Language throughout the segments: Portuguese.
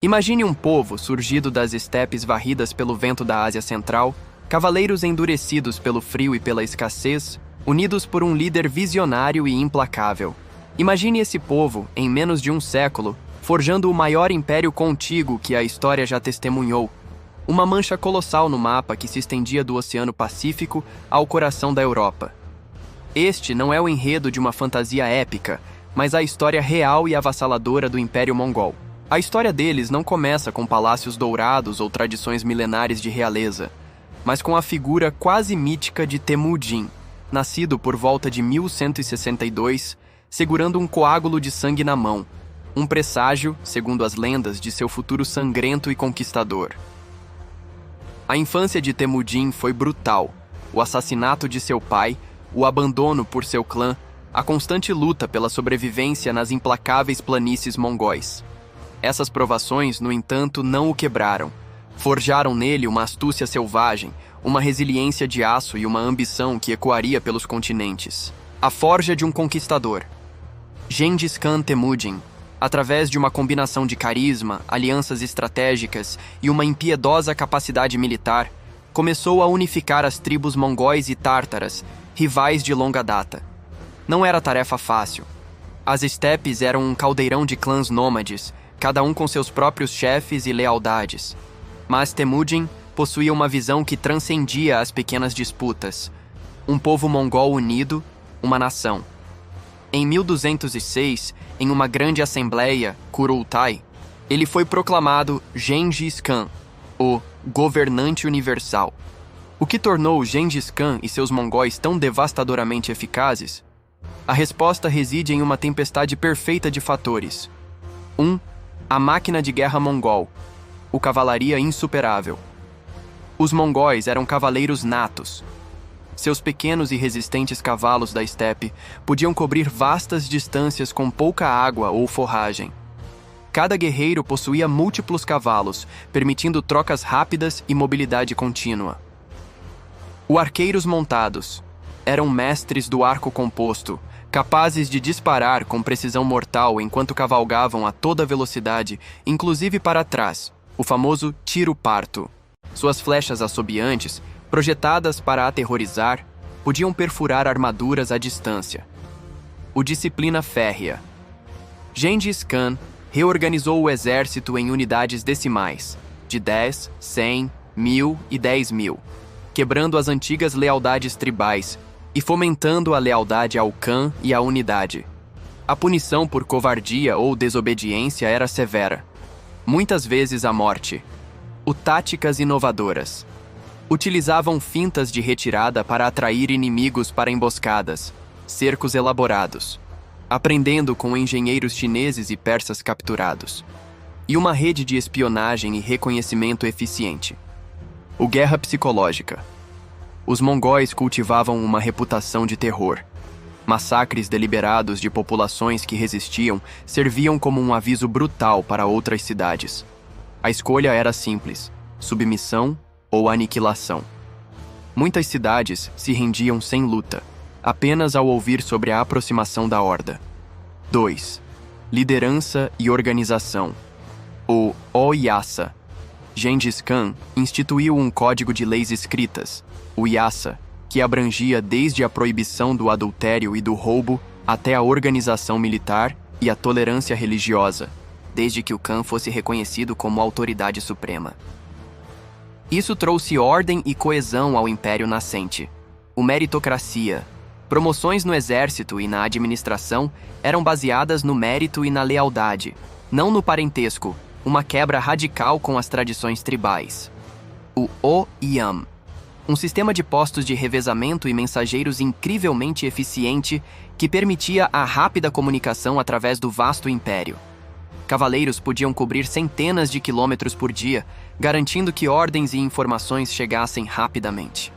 Imagine um povo surgido das estepes varridas pelo vento da Ásia Central, cavaleiros endurecidos pelo frio e pela escassez, unidos por um líder visionário e implacável. Imagine esse povo, em menos de um século, forjando o maior império contíguo que a história já testemunhou. Uma mancha colossal no mapa que se estendia do Oceano Pacífico ao coração da Europa. Este não é o enredo de uma fantasia épica, mas a história real e avassaladora do Império Mongol. A história deles não começa com palácios dourados ou tradições milenares de realeza, mas com a figura quase mítica de Temujin, nascido por volta de 1162, segurando um coágulo de sangue na mão, um presságio, segundo as lendas, de seu futuro sangrento e conquistador. A infância de Temujin foi brutal. O assassinato de seu pai, o abandono por seu clã, a constante luta pela sobrevivência nas implacáveis planícies mongóis. Essas provações, no entanto, não o quebraram. Forjaram nele uma astúcia selvagem, uma resiliência de aço e uma ambição que ecoaria pelos continentes. A forja de um conquistador. Gengis Khan Temujin, através de uma combinação de carisma, alianças estratégicas e uma impiedosa capacidade militar, começou a unificar as tribos mongóis e tártaras, rivais de longa data. Não era tarefa fácil. As estepes eram um caldeirão de clãs nômades, cada um com seus próprios chefes e lealdades. Mas Temujin possuía uma visão que transcendia as pequenas disputas. Um povo mongol unido, uma nação. Em 1206, em uma grande assembleia, Kurultai, ele foi proclamado Gengis Khan, o governante universal. O que tornou Gengis Khan e seus mongóis tão devastadoramente eficazes? A resposta reside em uma tempestade perfeita de fatores. 1. A máquina de guerra mongol, o cavalaria insuperável. Os mongóis eram cavaleiros natos. Seus pequenos e resistentes cavalos da estepe podiam cobrir vastas distâncias com pouca água ou forragem. Cada guerreiro possuía múltiplos cavalos, permitindo trocas rápidas e mobilidade contínua. Os arqueiros montados eram mestres do arco composto, capazes de disparar com precisão mortal enquanto cavalgavam a toda velocidade, inclusive para trás, o famoso tiro-parto. Suas flechas assobiantes, projetadas para aterrorizar, podiam perfurar armaduras à distância. O disciplina férrea. Gengis Khan reorganizou o exército em unidades decimais, de 10, 100, 1000 e 10.000, quebrando as antigas lealdades tribais e fomentando a lealdade ao Khan e à unidade. A punição por covardia ou desobediência era severa, muitas vezes a morte. Táticas inovadoras. Utilizavam fintas de retirada para atrair inimigos para emboscadas, cercos elaborados, aprendendo com engenheiros chineses e persas capturados, e uma rede de espionagem e reconhecimento eficiente. Guerra psicológica. Os mongóis cultivavam uma reputação de terror. Massacres deliberados de populações que resistiam serviam como um aviso brutal para outras cidades. A escolha era simples: submissão ou aniquilação. Muitas cidades se rendiam sem luta, apenas ao ouvir sobre a aproximação da horda. 2. Liderança e organização. O Yasa. Gengis Khan instituiu um código de leis escritas, o Yasa, que abrangia desde a proibição do adultério e do roubo até a organização militar e a tolerância religiosa, desde que o Khan fosse reconhecido como autoridade suprema. Isso trouxe ordem e coesão ao império nascente. Meritocracia. Promoções no exército e na administração eram baseadas no mérito e na lealdade, não no parentesco, uma quebra radical com as tradições tribais. O Yam. Um sistema de postos de revezamento e mensageiros incrivelmente eficiente que permitia a rápida comunicação através do vasto império. Cavaleiros podiam cobrir centenas de quilômetros por dia, garantindo que ordens e informações chegassem rapidamente.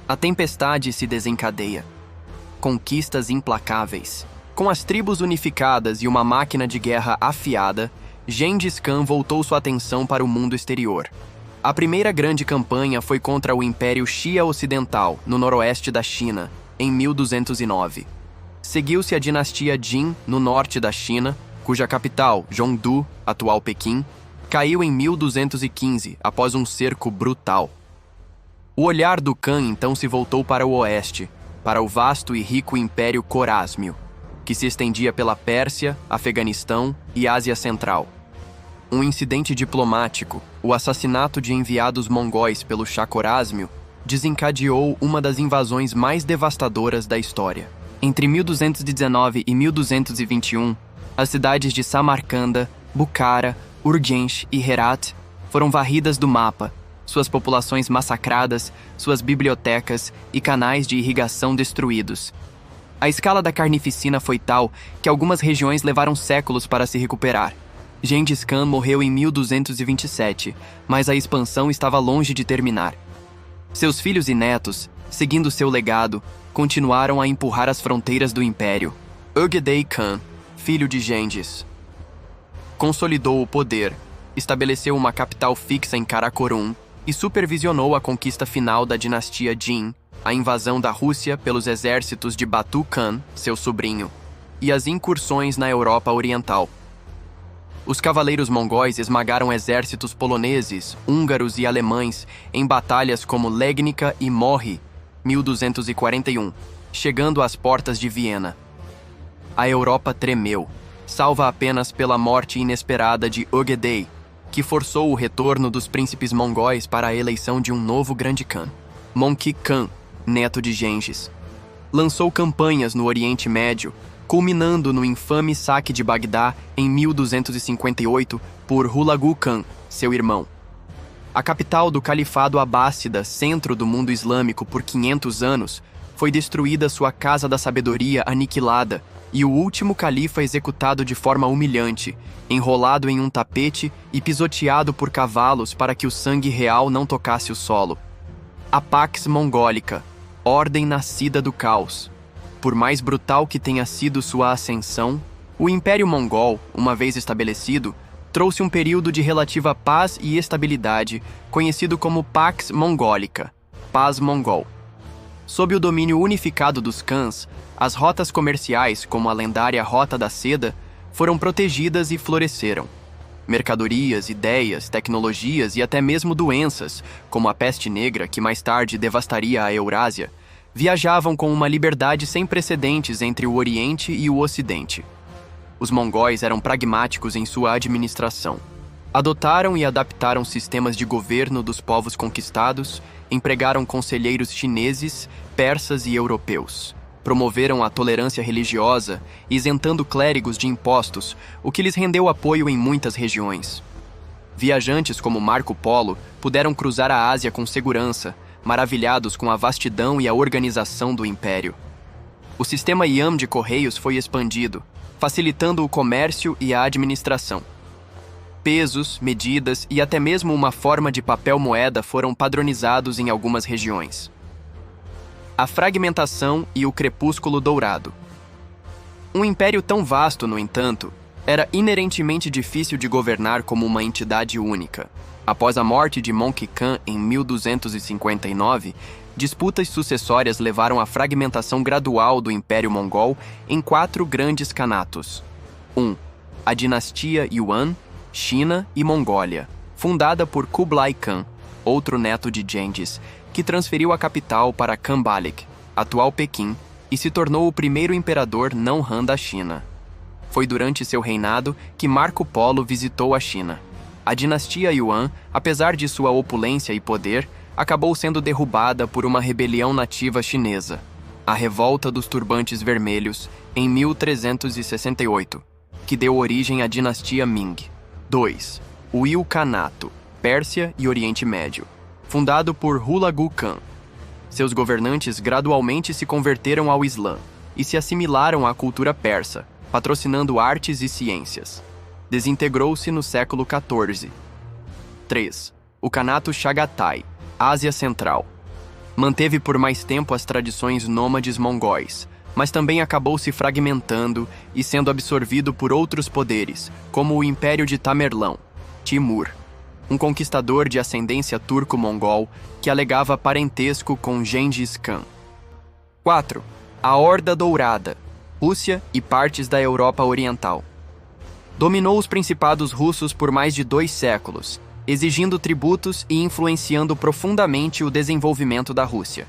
A tempestade se desencadeia. Conquistas implacáveis. Com as tribos unificadas e uma máquina de guerra afiada, Gengis Khan voltou sua atenção para o mundo exterior. A primeira grande campanha foi contra o Império Xia Ocidental, no noroeste da China, em 1209. Seguiu-se a dinastia Jin, no norte da China, cuja capital, Zhongdu, atual Pequim, caiu em 1215 após um cerco brutal. O olhar do Khan então se voltou para o oeste, para o vasto e rico Império Corásmio, que se estendia pela Pérsia, Afeganistão e Ásia Central. Um incidente diplomático, o assassinato de enviados mongóis pelo Shah Corásmio, desencadeou uma das invasões mais devastadoras da história. Entre 1219 e 1221, as cidades de Samarcanda, Bukhara, Urgench e Herat foram varridas do mapa, suas populações massacradas, suas bibliotecas e canais de irrigação destruídos. A escala da carnificina foi tal que algumas regiões levaram séculos para se recuperar. Gengis Khan morreu em 1227, mas a expansão estava longe de terminar. Seus filhos e netos, seguindo seu legado, continuaram a empurrar as fronteiras do império. Ögedei Khan, filho de Gengis, consolidou o poder, estabeleceu uma capital fixa em Karakorum e supervisionou a conquista final da dinastia Jin, a invasão da Rússia pelos exércitos de Batu Khan, seu sobrinho, e as incursões na Europa Oriental. Os cavaleiros mongóis esmagaram exércitos poloneses, húngaros e alemães em batalhas como Legnica e Mory, 1241, chegando às portas de Viena. A Europa tremeu, salva apenas pela morte inesperada de Ögedei, que forçou o retorno dos príncipes mongóis para a eleição de um novo grande Khan. Möngke Khan, neto de Gengis, lançou campanhas no Oriente Médio, culminando no infame saque de Bagdá em 1258 por Hulagu Khan, seu irmão. A capital do Califado Abássida, centro do mundo islâmico por 500 anos, foi destruída, sua casa da sabedoria aniquilada e o último califa executado de forma humilhante, enrolado em um tapete e pisoteado por cavalos para que o sangue real não tocasse o solo. A Pax Mongólica, ordem nascida do caos. Por mais brutal que tenha sido sua ascensão, o Império Mongol, uma vez estabelecido, trouxe um período de relativa paz e estabilidade, conhecido como Pax Mongólica, Paz Mongol. Sob o domínio unificado dos Khans, as rotas comerciais, como a lendária Rota da Seda, foram protegidas e floresceram. Mercadorias, ideias, tecnologias e até mesmo doenças, como a peste negra que mais tarde devastaria a Eurásia, viajavam com uma liberdade sem precedentes entre o Oriente e o Ocidente. Os mongóis eram pragmáticos em sua administração. Adotaram e adaptaram sistemas de governo dos povos conquistados, empregaram conselheiros chineses, persas e europeus. Promoveram a tolerância religiosa, isentando clérigos de impostos, o que lhes rendeu apoio em muitas regiões. Viajantes como Marco Polo puderam cruzar a Ásia com segurança, maravilhados com a vastidão e a organização do império. O sistema Yam de correios foi expandido, facilitando o comércio e a administração. Pesos, medidas e até mesmo uma forma de papel-moeda foram padronizados em algumas regiões. A fragmentação e o crepúsculo dourado. Um império tão vasto, no entanto, era inerentemente difícil de governar como uma entidade única. Após a morte de Möngke Khan em 1259, disputas sucessórias levaram à fragmentação gradual do Império Mongol em 4 grandes kanatos. 1. A dinastia Yuan, China e Mongólia, fundada por Kublai Khan, outro neto de Gengis, que transferiu a capital para Khanbaliq, atual Pequim, e se tornou o primeiro imperador não Han da China. Foi durante seu reinado que Marco Polo visitou a China. A dinastia Yuan, apesar de sua opulência e poder, acabou sendo derrubada por uma rebelião nativa chinesa, a Revolta dos Turbantes Vermelhos, em 1368, que deu origem à dinastia Ming. 2. O Ilkhanato, Pérsia e Oriente Médio, fundado por Hulagu Khan. Seus governantes gradualmente se converteram ao Islã e se assimilaram à cultura persa, patrocinando artes e ciências. Desintegrou-se no século XIV. 3. O Khanato Chagatai, Ásia Central. Manteve por mais tempo as tradições nômades mongóis, mas também acabou se fragmentando e sendo absorvido por outros poderes, como o Império de Tamerlão, Timur, um conquistador de ascendência turco-mongol que alegava parentesco com Gengis Khan. 4. A Horda Dourada, Rússia e partes da Europa Oriental. Dominou os principados russos por mais de 2 séculos, exigindo tributos e influenciando profundamente o desenvolvimento da Rússia.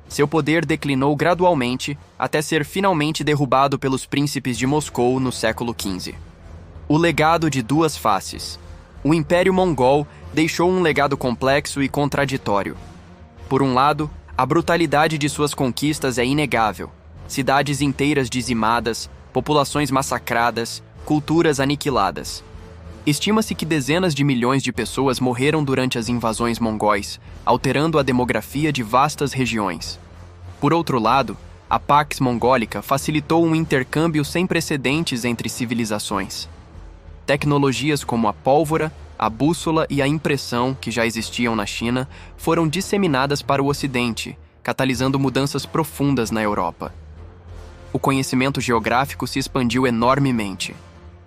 Seu poder declinou gradualmente até ser finalmente derrubado pelos príncipes de Moscou no século XV. O legado de duas faces. O Império Mongol deixou um legado complexo e contraditório. Por um lado, a brutalidade de suas conquistas é inegável. Cidades inteiras dizimadas, populações massacradas, culturas aniquiladas. Estima-se que dezenas de milhões de pessoas morreram durante as invasões mongóis, alterando a demografia de vastas regiões. Por outro lado, a Pax Mongólica facilitou um intercâmbio sem precedentes entre civilizações. Tecnologias como a pólvora, a bússola e a impressão, que já existiam na China, foram disseminadas para o Ocidente, catalisando mudanças profundas na Europa. O conhecimento geográfico se expandiu enormemente.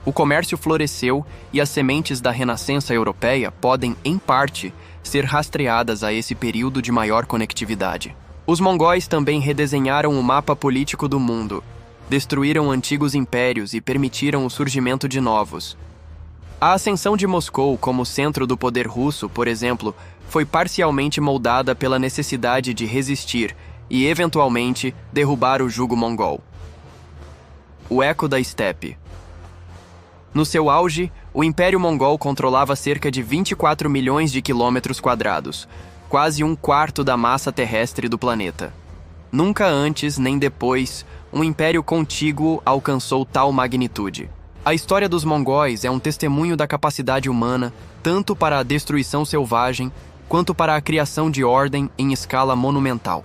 O comércio floresceu e as sementes da renascença europeia podem, em parte, ser rastreadas a esse período de maior conectividade. Os mongóis também redesenharam o mapa político do mundo, destruíram antigos impérios e permitiram o surgimento de novos. A ascensão de Moscou como centro do poder russo, por exemplo, foi parcialmente moldada pela necessidade de resistir e, eventualmente, derrubar o jugo mongol. O eco da estepe. No seu auge, o Império Mongol controlava cerca de 24 milhões de quilômetros quadrados, quase um quarto da massa terrestre do planeta. Nunca antes nem depois, um império contíguo alcançou tal magnitude. A história dos mongóis é um testemunho da capacidade humana, tanto para a destruição selvagem, quanto para a criação de ordem em escala monumental.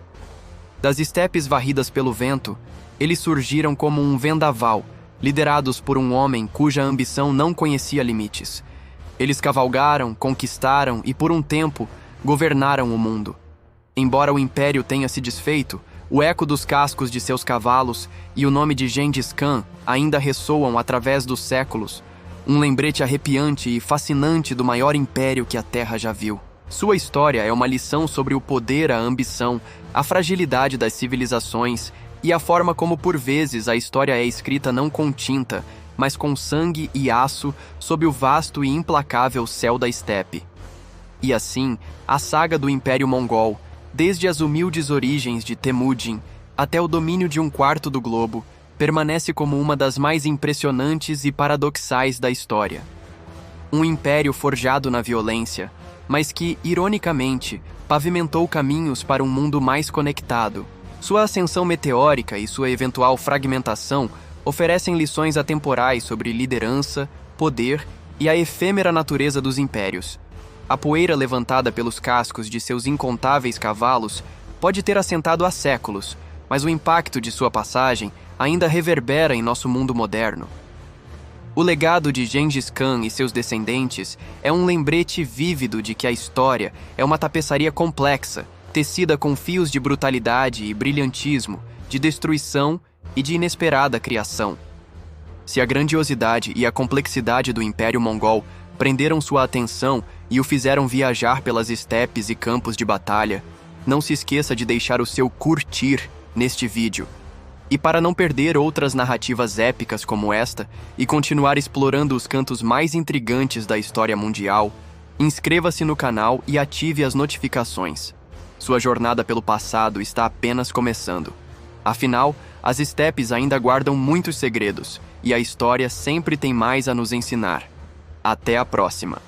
Das estepes varridas pelo vento, eles surgiram como um vendaval, liderados por um homem cuja ambição não conhecia limites. Eles cavalgaram, conquistaram e, por um tempo, governaram o mundo. Embora o império tenha se desfeito, o eco dos cascos de seus cavalos e o nome de Gengis Khan ainda ressoam através dos séculos, um lembrete arrepiante e fascinante do maior império que a Terra já viu. Sua história é uma lição sobre o poder, a ambição, a fragilidade das civilizações e a forma como, por vezes, a história é escrita não com tinta, mas com sangue e aço sob o vasto e implacável céu da estepe. E assim, a saga do Império Mongol, desde as humildes origens de Temujin até o domínio de um quarto do globo, permanece como uma das mais impressionantes e paradoxais da história. Um império forjado na violência, mas que, ironicamente, pavimentou caminhos para um mundo mais conectado. Sua ascensão meteórica e sua eventual fragmentação oferecem lições atemporais sobre liderança, poder e a efêmera natureza dos impérios. A poeira levantada pelos cascos de seus incontáveis cavalos pode ter assentado há séculos, mas o impacto de sua passagem ainda reverbera em nosso mundo moderno. O legado de Gengis Khan e seus descendentes é um lembrete vívido de que a história é uma tapeçaria complexa, tecida com fios de brutalidade e brilhantismo, de destruição e de inesperada criação. Se a grandiosidade e a complexidade do Império Mongol prenderam sua atenção e o fizeram viajar pelas estepes e campos de batalha, não se esqueça de deixar o seu curtir neste vídeo. E para não perder outras narrativas épicas como esta e continuar explorando os cantos mais intrigantes da história mundial, inscreva-se no canal e ative as notificações. Sua jornada pelo passado está apenas começando. Afinal, as estepes ainda guardam muitos segredos e a história sempre tem mais a nos ensinar. Até a próxima!